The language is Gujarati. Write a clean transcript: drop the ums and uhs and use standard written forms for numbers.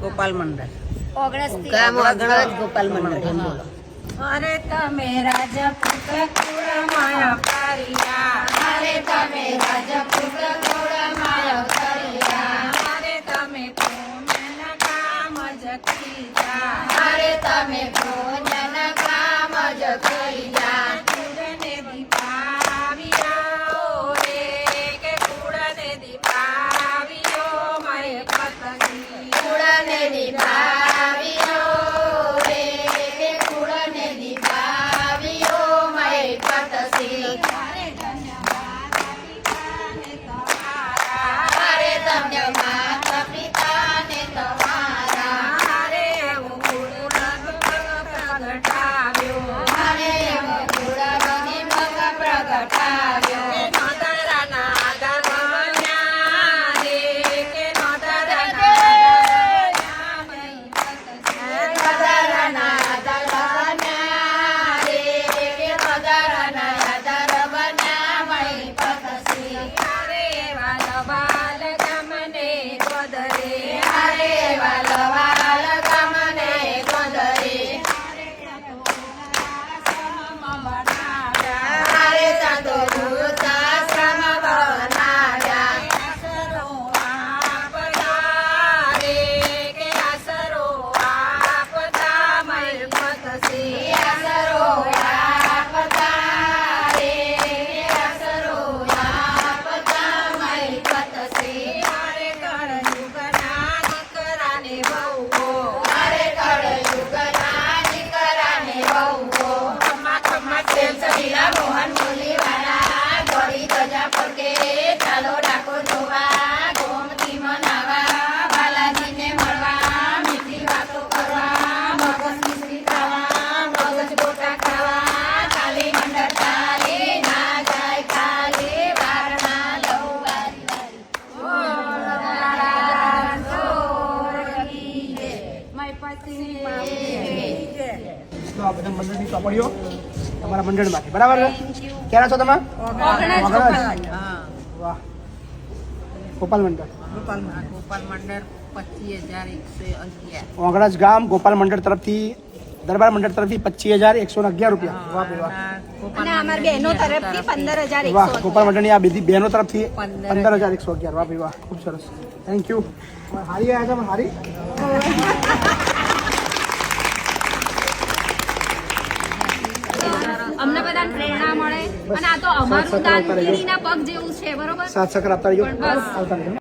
ગોપાલ મંડળ. ગામ ઓગણજ ગોપાલ મંડળ એમ બોલો. અરે તમે રાજપૂત કુળમાં પારિયા, અરે તમે રાજપૂત કુળમાં કર્યા, અરે તમે પુણ્યના કામ જ કીધા, અરે તમે ભોજન કામ જ કર્યા. કુળને દીપાવ્યો રે, કે કુળને દીપાવ્યો મય પતંગી. કુળને નિભાવ્યો રે, કે કુળને નિભાવ્યો મય પતસી. અરે ધન્યવાદ પિતાને તમારા, અરે તમને માતા પિતાને તમારા, અરે એવું કુળરંગ પ્રગટાવ્યો, અને એવો કુળની મગ પ્રગટાવ્યો. કે નોતરાના ગગન્યા રે, કે નોતરાના કદરના દલના રે, કે કદરના દલ બન્યા મય પતસી. અરે વાલવાલ ગમને ગોદરે, અરે વાલવાલ ગમને ગોદરે, અરે સાધુ વૃદ્ધાશ્રમ બનાવ્યા. આસરો આપતા રે, કે આસરો આપતા મય પતસી. આસરો આપતા રે, આસરો આપતા મય પતસી. અરે કળયુગના દીકરાને વહુઓ, અરે કળયુગના દીકરાને વહુઓ, ખમ્મા ખમ્મા તેલ સરીરા મોહન બોલીવાળા, ગોળી ધજા ફરકે ચાલો ડાકો જોવા, ગોમતી મનાવા, બાલાજીને મળવા, મીઠી વાતો કરવા, મગજ મિશ્રી ખાવા, મગજ ગોટા ખાવા, કાલી મંડળ ચાલી ના જાય ખાલી, વારના લઉં વારી વારી. તો આ બધા મંડળની ચોપડીઓ તમારા મંડળમાંથી બરાબર છે. ક્યાં છો તમે? ઓગણજ. વાહ. ગોપાલ મંડળ ગોપાલ મંડળ 25,111. ઓગણજ ગામ ગોપાલ મંડળ તરફથી દરબાર મંડળ તરફથી 25,111 રૂપિયા. વાહ ભાઈ વાહ. અને અમારી બહેનો તરફથી 15,111. વાહ. ગોપાલ મંડળની આ બધી બહેનો તરફથી 15,111. વાહ ભાઈ વાહ, ખૂબ સરસ. Thank you. હારી આવ્યા છે હારી. અમને બધાને પ્રેરણા મળે અને આ તો અમારું દાન દીકરીના પગ જેવું છે, બરોબર? સાત સકર આપતા રહીજો. બસ. આવતા રહીજો.